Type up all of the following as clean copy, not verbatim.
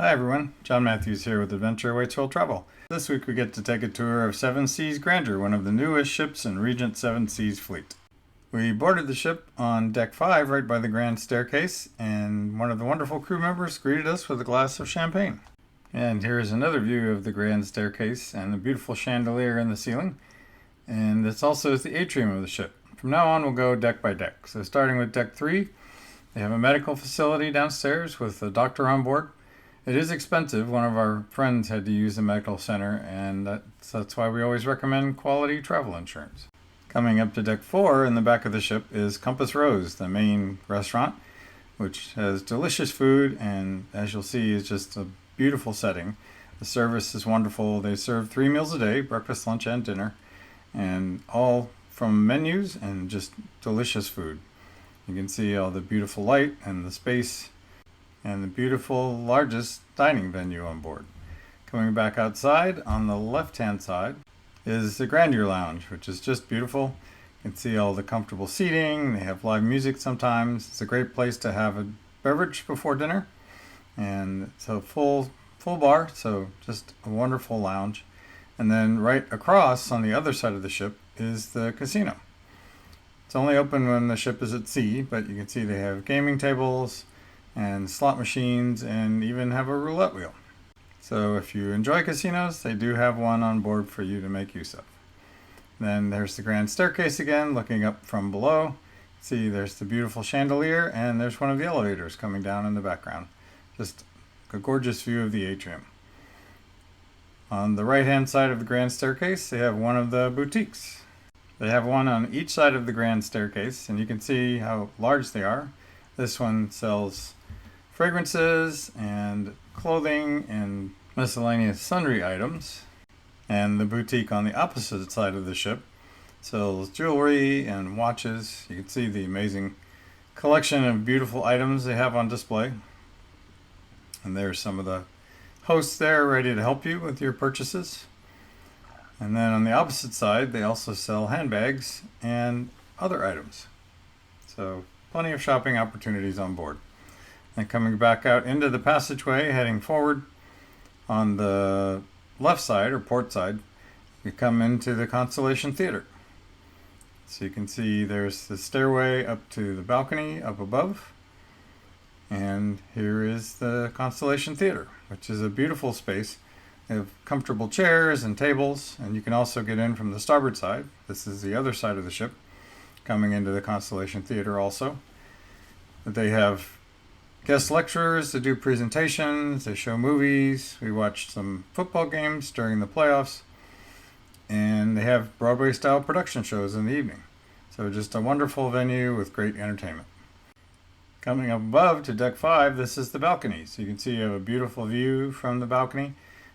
Hi everyone, John Matthews here with Adventure Awaits World Travel. This week we get to take a tour of Seven Seas Grandeur, one of the newest ships in Regent Seven Seas fleet. We boarded the ship on deck 5 right by the grand staircase, and one of the wonderful crew members greeted us with a glass of champagne. And here is another view of the grand staircase and the beautiful chandelier in the ceiling. And this also is the atrium of the ship. From now on we'll go deck by deck. So starting with deck 3, they have a medical facility downstairs with a doctor on board. It is expensive. One of our friends had to use the medical center, and that's why we always recommend quality travel insurance. Coming up to deck 4 in the back of the ship is Compass Rose, the main restaurant, which has delicious food and, as you'll see, is just a beautiful setting. The service is wonderful. They serve 3 meals a day, breakfast, lunch, and dinner, and all from menus and just delicious food. You can see all the beautiful light and the space and the beautiful largest dining venue on board. Coming back outside, on the left-hand side, is the Grandeur Lounge, which is just beautiful. You can see all the comfortable seating. They have live music sometimes. It's a great place to have a beverage before dinner. And it's a full bar, so just a wonderful lounge. And then right across on the other side of the ship is the casino. It's only open when the ship is at sea, but you can see they have gaming tables and slot machines, and even have a roulette wheel. So if you enjoy casinos, they do have one on board for you to make use of. Then there's the grand staircase again, looking up from below. See, there's the beautiful chandelier, and there's one of the elevators coming down in the background. Just a gorgeous view of the atrium. On the right-hand side of the grand staircase, they have one of the boutiques. They have one on each side of the grand staircase, and you can see how large they are. This one sells fragrances and clothing and miscellaneous sundry items. And the boutique on the opposite side of the ship sells jewelry and watches. You can see the amazing collection of beautiful items they have on display. And there's some of the hosts there ready to help you with your purchases. And then on the opposite side, they also sell handbags and other items. So plenty of shopping opportunities on board. And coming back out into the passageway, heading forward on the left side or port side, you come into the Constellation Theater. So you can see there's the stairway up to the balcony up above. And here is the Constellation Theater, which is a beautiful space. They have comfortable chairs and tables, and you can also get in from the starboard side. This is the other side of the ship, coming into the Constellation Theater also. They have guest lecturers that do presentations, they show movies, we watched some football games during the playoffs, and they have Broadway-style production shows in the evening. So just a wonderful venue with great entertainment. Coming up above to deck 5, this is the balcony. So you can see you have a beautiful view from the balcony,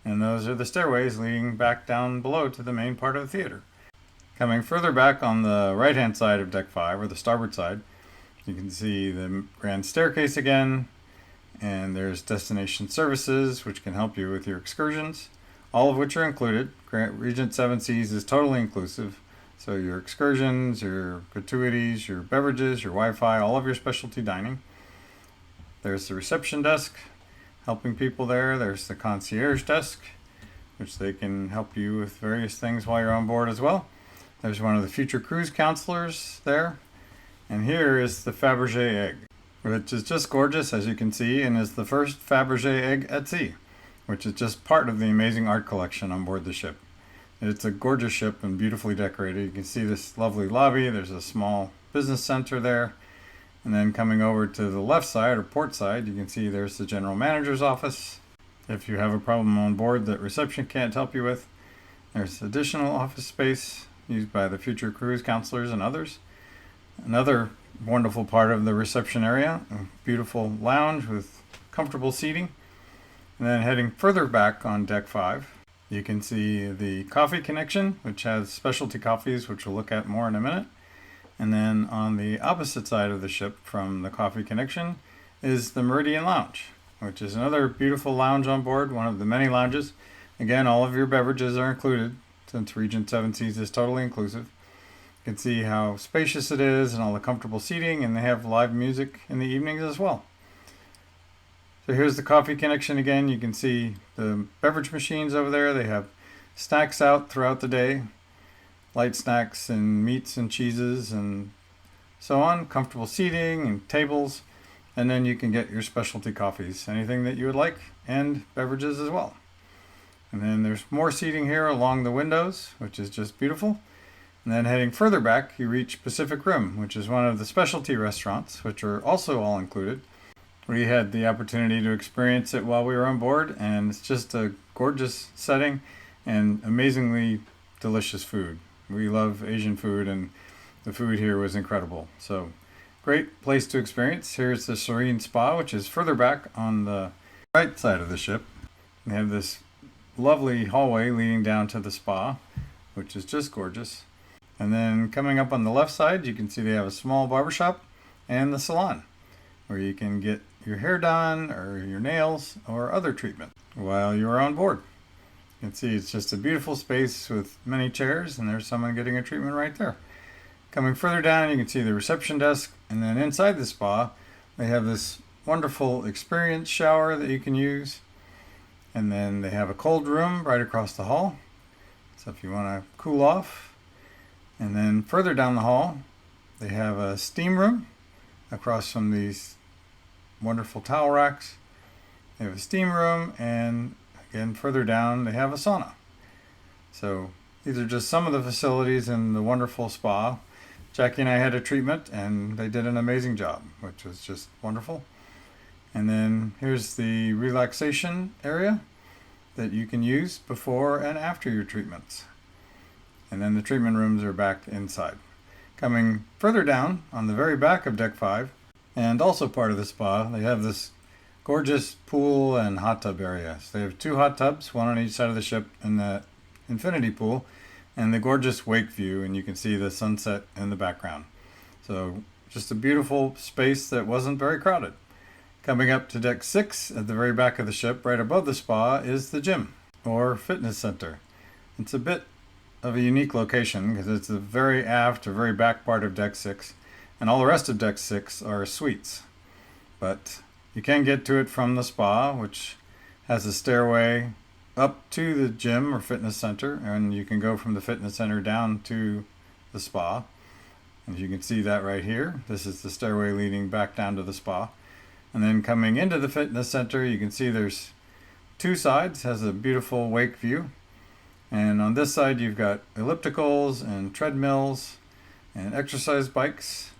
and those are the stairways leading back down below to the main part of the theater. Coming further back on the right-hand side of deck 5, or the starboard side, you can see the grand staircase again, and there's destination services which can help you with your excursions, all of which are included. Regent Seven Seas is totally inclusive, so your excursions, your gratuities, your beverages, your Wi-Fi, all of your specialty dining. There's the reception desk helping people there. There's the concierge desk, which they can help you with various things while you're on board as well. There's one of the future cruise counselors there. And here is the Fabergé egg, which is just gorgeous, as you can see, and is the first Fabergé egg at sea, which is just part of the amazing art collection on board the ship. It's a gorgeous ship and beautifully decorated. You can see this lovely lobby. There's a small business center there. And then coming over to the left side, or port side, you can see there's the general manager's office. If you have a problem on board that reception can't help you with, there's additional office space used by the future cruise counselors and others. Another wonderful part of the reception area, a beautiful lounge with comfortable seating. And then heading further back on deck 5, you can see the coffee connection, which has specialty coffees, which we'll look at more in a minute. And then on the opposite side of the ship from the coffee connection is the Meridian Lounge, which is another beautiful lounge on board, one of the many lounges. Again, all of your beverages are included, since Regent Seven Seas is totally inclusive. You can see how spacious it is and all the comfortable seating, and they have live music in the evenings as well. So here's the coffee connection again. You can see the beverage machines over there. They have snacks out throughout the day, light snacks and meats and cheeses and so on, comfortable seating and tables, and then you can get your specialty coffees, anything that you would like, and beverages as well. And then there's more seating here along the windows, which is just beautiful. And then heading further back, you reach Pacific Rim, which is one of the specialty restaurants, which are also all included. We had the opportunity to experience it while we were on board, and it's just a gorgeous setting and amazingly delicious food. We love Asian food, and the food here was incredible. So, great place to experience. Here's the Serene Spa, which is further back on the right side of the ship. They have this lovely hallway leading down to the spa, which is just gorgeous. And then coming up on the left side, you can see they have a small barbershop and the salon, where you can get your hair done or your nails or other treatment while you're on board. You can see it's just a beautiful space with many chairs, and there's someone getting a treatment right there. Coming further down, you can see the reception desk, and then inside the spa, they have this wonderful experience shower that you can use. And then they have a cold room right across the hall, so if you want to cool off. And then further down the hall, they have a steam room across from these wonderful towel racks. They have a steam room, and again further down they have a sauna. So these are just some of the facilities in the wonderful spa. Jackie and I had a treatment, and they did an amazing job, which was just wonderful. And then here's the relaxation area that you can use before and after your treatments. And then the treatment rooms are back inside. Coming further down on the very back of Deck 5, and also part of the spa, they have this gorgeous pool and hot tub area. So they have 2 hot tubs, one on each side of the ship, and the infinity pool, and the gorgeous wake view, and you can see the sunset in the background. So just a beautiful space that wasn't very crowded. Coming up to Deck 6 at the very back of the ship, right above the spa, is the gym or fitness center. It's a bit of a unique location because it's the very aft or very back part of Deck 6, and all the rest of Deck 6 are suites. But you can get to it from the spa, which has a stairway up to the gym or fitness center, and you can go from the fitness center down to the spa. And you can see that right here. This is the stairway leading back down to the spa. And then coming into the fitness center, you can see there's 2 sides, has a beautiful wake view. And on this side, you've got ellipticals and treadmills and exercise bikes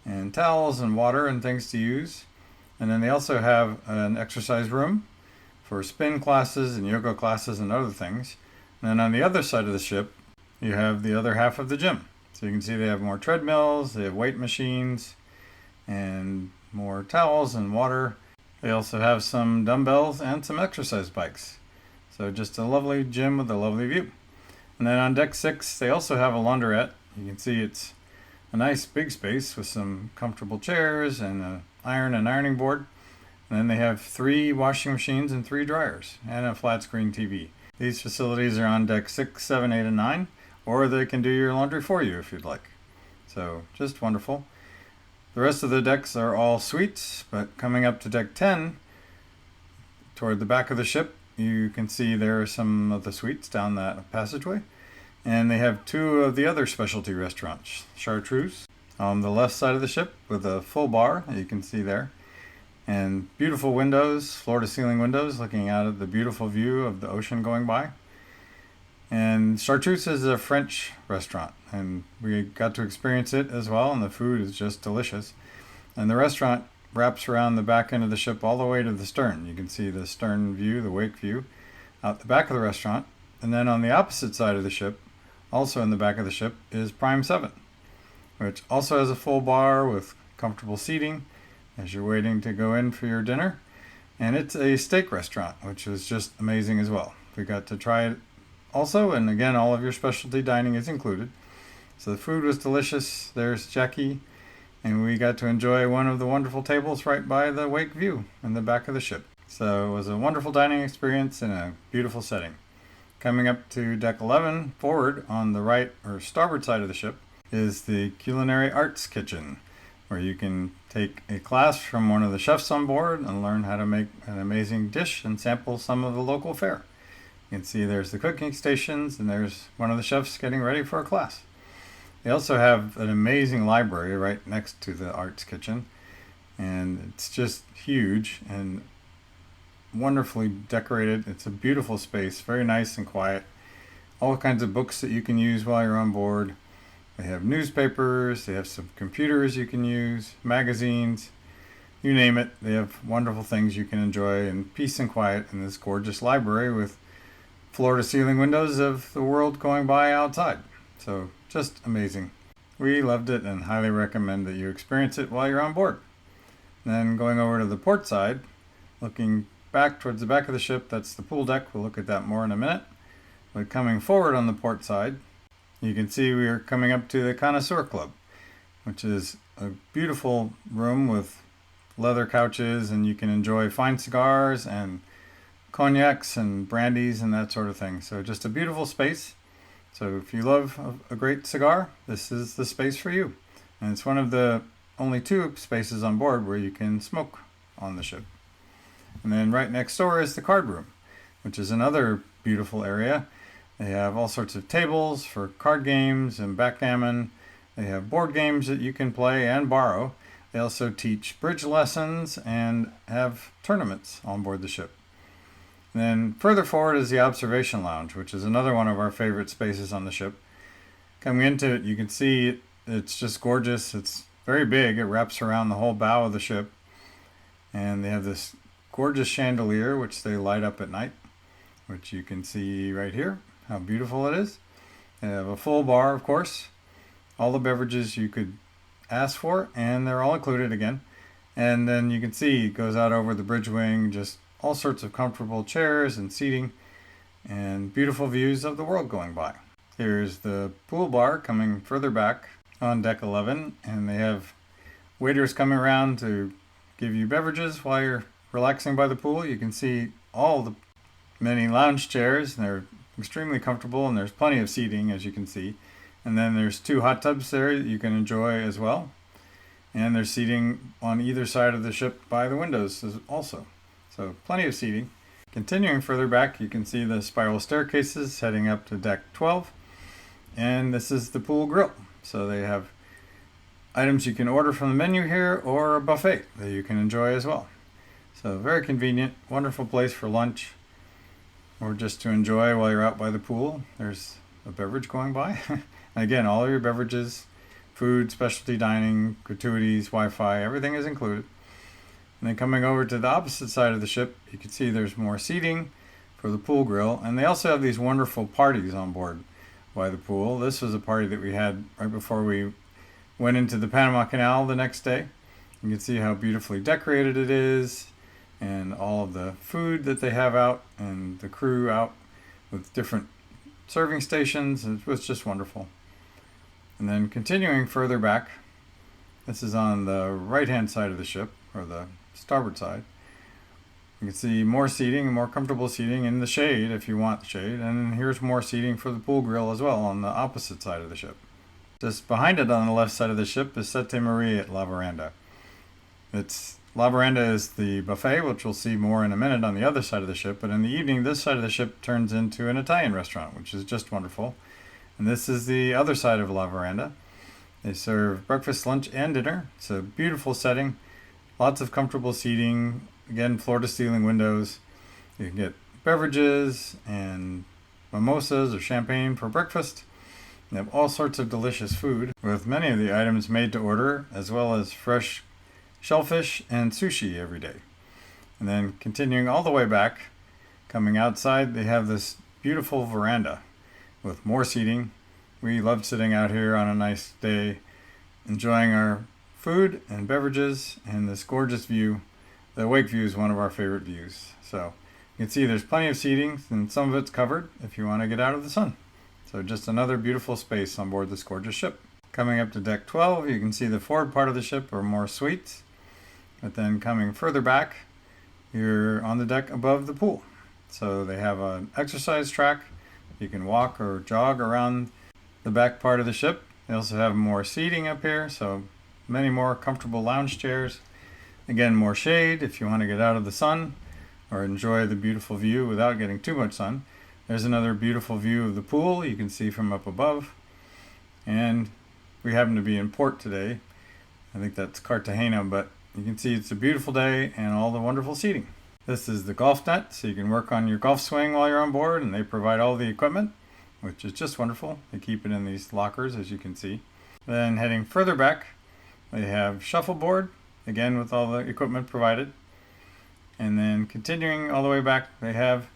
and towels and water and things to use. And then they also have an exercise room for spin classes and yoga classes and other things. And then on the other side of the ship, you have the other half of the gym. So you can see they have more treadmills, they have weight machines, and more towels and water. They also have some dumbbells and some exercise bikes. So just a lovely gym with a lovely view. And then on Deck 6, they also have a laundrette. You can see it's a nice big space with some comfortable chairs and an ironing board. And then they have 3 washing machines and 3 dryers and a flat screen TV. These facilities are on Deck 6, 7, 8, and 9, or they can do your laundry for you if you'd like. So just wonderful. The rest of the decks are all suites, but coming up to Deck 10, toward the back of the ship, you can see there are some of the suites down that passageway. And they have 2 of the other specialty restaurants, Chartreuse, on the left side of the ship with a full bar that you can see there. And beautiful windows, floor-to-ceiling windows, looking out at the beautiful view of the ocean going by. And Chartreuse is a French restaurant, and we got to experience it as well, and the food is just delicious. And the restaurant wraps around the back end of the ship all the way to the stern. You can see the stern view, the wake view, out the back of the restaurant. And then on the opposite side of the ship, also in the back of the ship, is Prime 7, which also has a full bar with comfortable seating as you're waiting to go in for your dinner. And it's a steak restaurant, which is just amazing as well. We got to try it also, and again, all of your specialty dining is included. So the food was delicious. There's Jackie, and we got to enjoy one of the wonderful tables right by the wake view in the back of the ship. So it was a wonderful dining experience in a beautiful setting. Coming up to Deck 11, forward on the right or starboard side of the ship, is the Culinary Arts Kitchen. where you can take a class from one of the chefs on board and learn how to make an amazing dish and sample some of the local fare. You can see there's the cooking stations, and there's one of the chefs getting ready for a class. They also have an amazing library right next to the arts kitchen, and it's just huge and wonderfully decorated. It's a beautiful space, very nice and quiet. All kinds of books that you can use while you're on board. They have newspapers, they have some computers you can use, magazines, you name it. They have wonderful things you can enjoy in peace and quiet in this gorgeous library with floor-to-ceiling windows of the world going by outside. So just amazing. We loved it and highly recommend that you experience it while you're on board. Then going over to the port side, looking back towards the back of the ship, that's the pool deck. We'll look at that more in a minute. But coming forward on the port side, you can see we are coming up to the Connoisseur Club, which is a beautiful room with leather couches, and you can enjoy fine cigars and cognacs and brandies and that sort of thing. So just a beautiful space. So if you love a great cigar, this is the space for you. And it's one of the only 2 spaces on board where you can smoke on the ship. And then right next door is the card room, which is another beautiful area. They have all sorts of tables for card games and backgammon. They have board games that you can play and borrow. They also teach bridge lessons and have tournaments on board the ship. And then further forward is the observation lounge, which is another one of our favorite spaces on the ship. Coming into it, you can see it's just gorgeous. It's very big. It wraps around the whole bow of the ship. And they have this gorgeous chandelier, which they light up at night, which you can see right here, how beautiful it is. They have a full bar, of course, all the beverages you could ask for, and they're all included again. And then you can see it goes out over the bridge wing, just all sorts of comfortable chairs and seating, and beautiful views of the world going by. Here's the pool bar coming further back on deck 11, and they have waiters coming around to give you beverages while you're relaxing by the pool. You can see all the many lounge chairs, and they're extremely comfortable, and there's plenty of seating, as you can see. And then there's 2 hot tubs there that you can enjoy as well. And there's seating on either side of the ship by the windows also. So plenty of seating. Continuing further back, you can see the spiral staircases heading up to deck 12. And this is the pool grill. So they have items you can order from the menu here, or a buffet that you can enjoy as well. So very convenient, wonderful place for lunch, or just to enjoy while you're out by the pool. There's a beverage going by. Again, all of your beverages, food, specialty dining, gratuities, Wi-Fi, everything is included. And then coming over to the opposite side of the ship, you can see there's more seating for the pool grill. And they also have these wonderful parties on board by the pool. This was a party that we had right before we went into the Panama Canal the next day. You can see how beautifully decorated it is, and all of the food that they have out, and the crew out with different serving stations. It was just wonderful. And then continuing further back, this is on the right-hand side of the ship, or the starboard side. You can see more seating, more comfortable seating in the shade if you want shade. And here's more seating for the pool grill as well on the opposite side of the ship. Just behind it on the left side of the ship is Sette Marie at La Veranda. La Veranda is the buffet, which we'll see more in a minute on the other side of the ship. But in the evening, this side of the ship turns into an Italian restaurant, which is just wonderful. And this is the other side of La Veranda. They serve breakfast, lunch, and dinner. It's a beautiful setting. Lots of comfortable seating. Again, floor-to-ceiling windows. You can get beverages and mimosas or champagne for breakfast. They have all sorts of delicious food, with many of the items made to order, as well as fresh shellfish and sushi every day. And then continuing all the way back, coming outside, they have this beautiful veranda with more seating. We loved sitting out here on a nice day, enjoying our food and beverages and this gorgeous view. The wake view is one of our favorite views. So you can see there's plenty of seating, and some of it's covered if you want to get out of the sun. So just another beautiful space on board this gorgeous ship. Coming up to deck 12, you can see the forward part of the ship are more suites. But then coming further back, you're on the deck above the pool. So they have an exercise track. You can walk or jog around the back part of the ship. They also have more seating up here, so many more comfortable lounge chairs. Again, more shade if you want to get out of the sun or enjoy the beautiful view without getting too much sun. There's another beautiful view of the pool you can see from up above. And we happen to be in port today. I think that's Cartagena, but you can see it's a beautiful day and all the wonderful seating. This is the golf net, so you can work on your golf swing while you're on board, and they provide all the equipment, which is just wonderful. They keep it in these lockers, as you can see. Then heading further back, they have shuffleboard, again with all the equipment provided. And then continuing all the way back, they have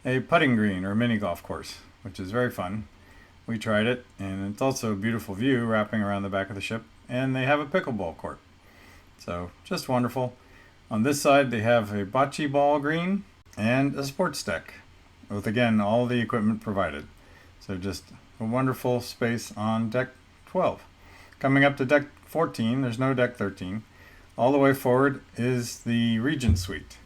a putting green or mini golf course, which is very fun. We tried it, and it's also a beautiful view wrapping around the back of the ship. And they have a pickleball court. So just wonderful. On this side, they have a bocce ball green and a sports deck with, again, all the equipment provided. So just a wonderful space on deck 12. Coming up to deck 14, there's no deck 13. All the way forward is the Regent Suite,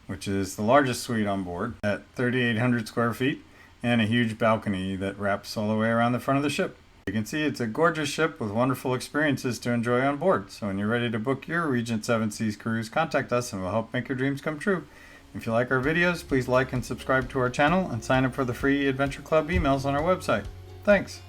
which is the largest suite on board at 3,800 square feet and a huge balcony that wraps all the way around the front of the ship. You can see it's a gorgeous ship with wonderful experiences to enjoy on board. So when you're ready to book your Regent Seven Seas cruise, contact us and we'll help make your dreams come true. If you like our videos, please like and subscribe to our channel and sign up for the free Adventure Club emails on our website. Thanks.